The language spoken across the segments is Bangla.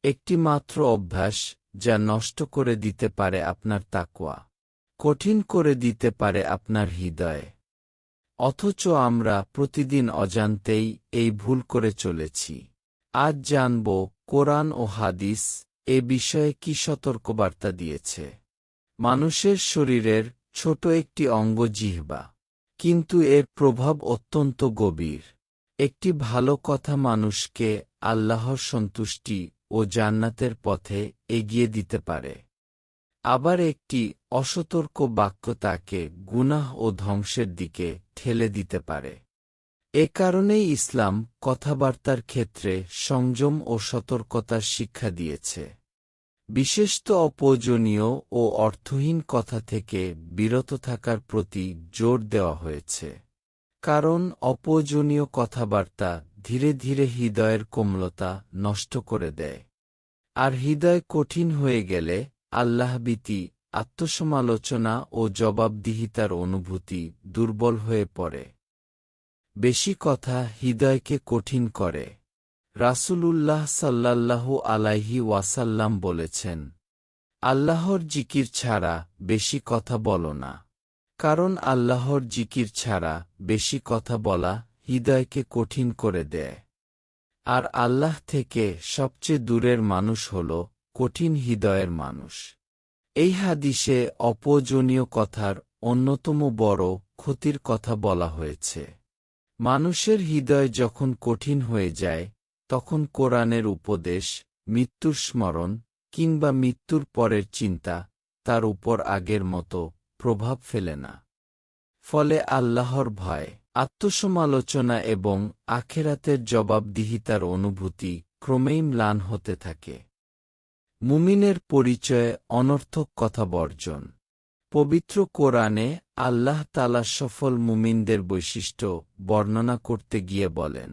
একটি মাত্র অভ্যাস যা নষ্ট করে দিতে পারে আপনার তাকওয়া, কঠিন করে দিতে পারে আপনার হৃদয়। অথচ আমরা প্রতিদিন অজান্তেই এই ভুল করে চলেছি। আজ জানব কোরআন ও হাদিস এ বিষয়ে কি সতর্কবার্তা দিয়েছে। মানুষের শরীরের ছোট একটি অঙ্গ জিহ্বা, কিন্তু এর প্রভাব অত্যন্ত গভীর। একটি ভালো কথা মানুষকে আল্লাহর সন্তুষ্টি ও জান্নাতের পথে এগিয়ে দিতে পারে। আবার একটি অসতর্ক বাক্য তাকে গুনাহ ও ধ্বংসের দিকে ঠেলে দিতে পারে। এ কারণেই ইসলাম কথাবার্তার ক্ষেত্রে সংযম ও সতর্কতার শিক্ষা দিয়েছে। বিশেষত অপ্রয়োজনীয় ও অর্থহীন কথা থেকে বিরত থাকার প্রতি জোর দেওয়া হয়েছে। কারণ অপ্রয়োজনীয় কথাবার্তা ধীরে ধীরে হৃদয়ের কোমলতা নষ্ট করে দেয়। আর হৃদয় কঠিন হয়ে গেলে আল্লাহভীতি, আত্মসমালোচনা ও জবাবদিহিতার অনুভূতি দুর্বল হয়ে পড়ে। বেশি কথা হৃদয়কে কঠিন করে। রাসূলুল্লাহ সাল্লাল্লাহু আলাইহি ওয়াসাল্লাম বলেছেন, আল্লাহর জিকির ছাড়া বেশি কথা বলো না। কারণ আল্লাহর জিকির ছাড়া বেশি কথা বলা হৃদয়কে কঠিন করে দেয়। আর আল্লাহ থেকে সবচেয়ে দূরের মানুষ হল কঠিন হৃদয়ের মানুষ। এই হাদিসে অপ্রয়োজনীয় কথার অন্যতম বড় ক্ষতির কথা বলা হয়েছে। মানুষের হৃদয় যখন কঠিন হয়ে যায়, তখন কোরআনের উপদেশ, মৃত্যুর স্মরণ কিংবা মৃত্যুর পরের চিন্তা তার উপর আগের মতো প্রভাব ফেলে না। ফলে আল্লাহর ভয়, আত্মসমালোচনা এবং আখেরাতের জবাবদিহিতার অনুভূতি ক্রমেই ম্লান হতে থাকে। মুমিনের পরিচয়ে অনর্থক কথা বর্জন। পবিত্র কোরআনে আল্লাহ তাআলা সফল মুমিনদের বৈশিষ্ট্য বর্ণনা করতে গিয়ে বলেন,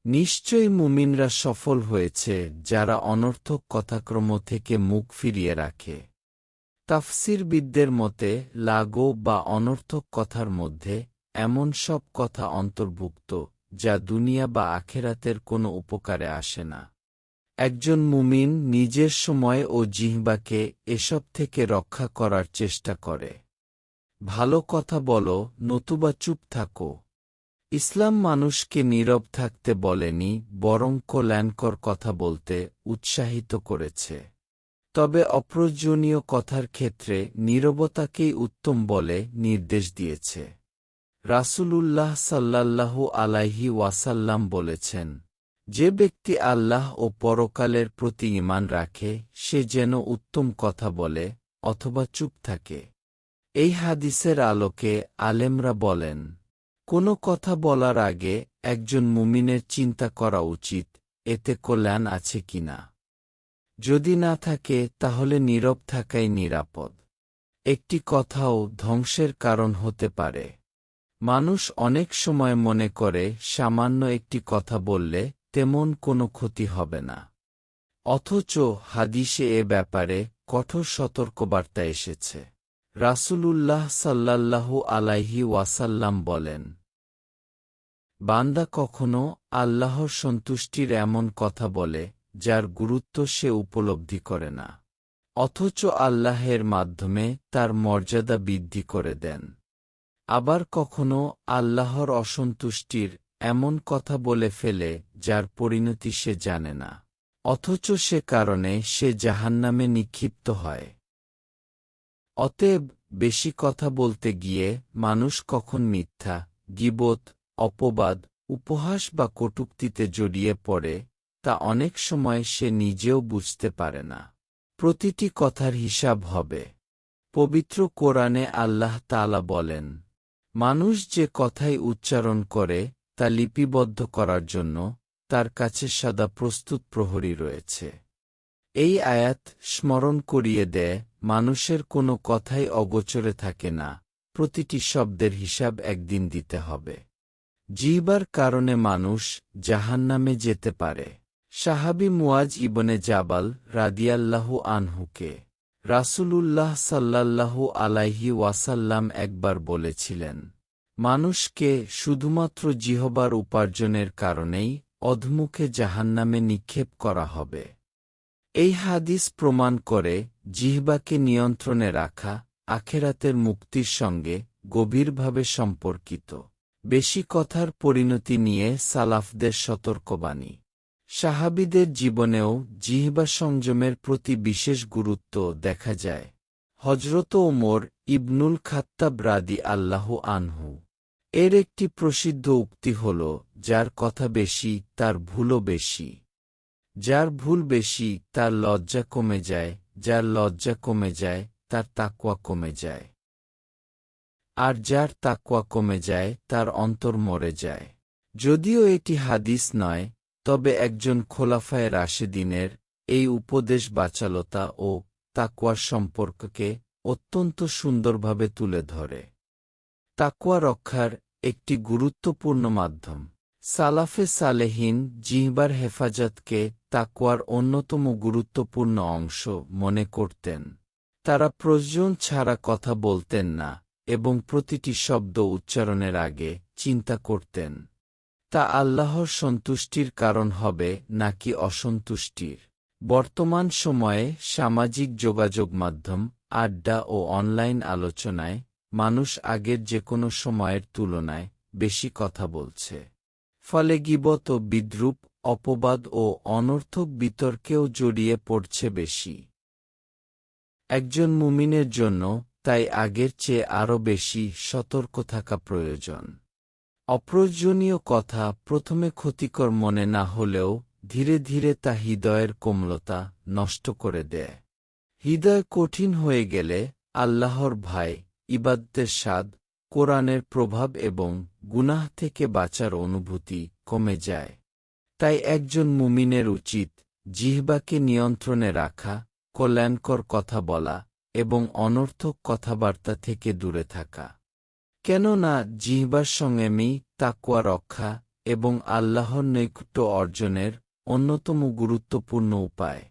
নিশ্চয়ই মুমিনরা সফল হয়েছে যারা অনর্থক কথাক্রম থেকে মুখ ফিরিয়ে রাখে। তাফসীরবিদদের মতে লাগো বা অনর্থক কথার মধ্যে এমন সব কথা অন্তর্ভুক্ত যা দুনিয়া বা আখেরাতের কোনো উপকারে আসে না। একজন মুমিন নিজের সময় ও জিহ্বাকে এসব থেকে রক্ষা করার চেষ্টা করে। ভালো কথা বলো, নতুবা চুপ থাকো। ইসলাম মানুষকে নীরব থাকতে বলেনি, বরং কল্যাণকর কথা বলতে উৎসাহিত করেছে। তবে অপ্রয়োজনীয় কথার ক্ষেত্রে নীরবতাকেই উত্তম বলে নির্দেশ দিয়েছে। রাসূলুল্লাহ সাল্লাল্লাহু আলাইহি ওয়াসাল্লাম বলেছেন, যে ব্যক্তি আল্লাহ ও পরকালের প্রতি ঈমান রাখে সে যেন উত্তম কথা বলে অথবা চুপ থাকে। এই হাদিসের আলোকে আলেমরা বলেন, কোনো কথা বলার আগে একজন মুমিনের চিন্তা করা উচিত এতে কল্যাণ আছে কিনা। যদি না থাকে তাহলে নীরব থাকাই নিরাপদ। একটি কথাও ধ্বংসের কারণ হতে পারে। মানুষ অনেক সময় মনে করে সামান্য একটি কথা বললে তেমন কোনো ক্ষতি হবে না। অথচ হাদিসে এ ব্যাপারে কঠোর সতর্কবার্তা এসেছে। রাসূলুল্লাহ সাল্লাল্লাহু আলাইহি ওয়াসাল্লাম বলেন, বান্দা কখনো আল্লাহর সন্তুষ্টির এমন কথা বলে যার গুরুত্ব সে উপলব্ধি করে না, অথচ আল্লাহের মাধ্যমে তার মর্যাদা বৃদ্ধি করে দেন। আবার কখনো আল্লাহর অসন্তুষ্টির এমন কথা বলে ফেলে যার পরিণতি সে জানে না, অথচ সে কারণে সে জাহান্নামে নিক্ষিপ্ত হয়। অতএব বেশি কথা বলতে গিয়ে মানুষ কখন মিথ্যা, গীবত, অপবাদ, উপহাস বা কটূক্তিতে জড়িয়ে পড়ে তা অনেক সময় সে নিজেও বুঝতে পারে না। প্রতিটি কথার হিসাব হবে। পবিত্র কোরআনে আল্লাহ তাআলা বলেন, মানুষ যে কথাই উচ্চারণ করে তা লিপিবদ্ধ করার জন্য তার কাছে সদা প্রস্তুত প্রহরী রয়েছে। এই আয়াত স্মরণ করিয়ে দেয়, মানুষের কোনো কথাই অগোচরে থাকে না, প্রতিটি শব্দের হিসাব একদিন দিতে হবে। জিহ্বার কারণে মানুষ জাহান্নামে যেতে পারে। সাহাবী মুয়াজ ইবনে জাবাল রাদিয়াল্লাহু আনহুকে রাসূলুল্লাহ সাল্লাল্লাহু আলাইহি ওয়াসাল্লাম একবার বলেছিলেন, মানুষকে শুধুমাত্র জিহবার উপার্জনের কারণেই অধমুখে জাহান্নামে নিক্ষেপ করা হবে। এই হাদিস প্রমাণ করে জিহ্বাকে নিয়ন্ত্রণে রাখা আখেরাতের মুক্তির সঙ্গে গভীরভাবে সম্পর্কিত। বেশি কথার পরিণতি নিয়ে সালাফদের সতর্কবাণী। সাহাবীদের জীবনেও জিহ্বা সংযমের প্রতি বিশেষ গুরুত্ব দেখা যায়। হজরত ওমর ইবনুল খাত্তাব রাদিয়াল্লাহু আনহু এর একটি প্রসিদ্ধ উক্তি হল, যার কথা বেশি তার ভুলও বেশি। যার ভুল বেশি তার লজ্জা কমে যায়, যার লজ্জা কমে যায় তার তাকওয়া কমে যায়, আর যার তাকওয়া কমে যায় তার অন্তর মরে যায়। যদিও এটি হাদিস নয়, তবে একজন খোলাফায়ে রাশেদিনের এই উপদেশ বাচালতা ও তাকওয়ার সম্পর্ককে অত্যন্ত সুন্দরভাবে তুলে ধরে। তাকওয়া রক্ষার একটি গুরুত্বপূর্ণ মাধ্যম। সালাফে সালেহিন জিহ্বার হেফাজতকে তাকওয়ার অন্যতম গুরুত্বপূর্ণ অংশ মনে করতেন। তারা প্রয়োজন ছাড়া কথা বলতেন না এবং প্রতিটি শব্দ উচ্চারণের আগে চিন্তা করতেন, তা আল্লাহর সন্তুষ্টির কারণ হবে নাকি অসন্তুষ্টির। বর্তমান সময়ে সামাজিক যোগাযোগ মাধ্যম, আড্ডা ও অনলাইন আলোচনায় মানুষ আগের যেকোনো সময়ের তুলনায় বেশি কথা বলছে। ফলে গীবত, বিদ্রূপ, অপবাদ ও অনর্থক বিতর্কেও জড়িয়ে পড়ছে বেশি। একজন মুমিনের জন্য তাই আগের চেয়ে আরও বেশি সতর্ক থাকা প্রয়োজন। অপ্রয়োজনীয় কথা প্রথমে ক্ষতিকর মনে না হলেও ধীরে ধীরে তা হৃদয়ের কোমলতা নষ্ট করে দেয়। হৃদয় কঠিন হয়ে গেলে আল্লাহর ভয়, ইবাদতের স্বাদ, কোরআনের প্রভাব এবং গুনাহ থেকে বাঁচার অনুভূতি কমে যায়। তাই একজন মুমিনের উচিত জিহ্বাকে নিয়ন্ত্রণে রাখা, কল্যাণকর কথা বলা এবং অনর্থক কথাবার্তা থেকে দূরে থাকা। কেননা জিহ্বার সংযমই তাকওয়া রক্ষা এবং আল্লাহর নৈকট্য অর্জনের অন্যতম গুরুত্বপূর্ণ উপায়।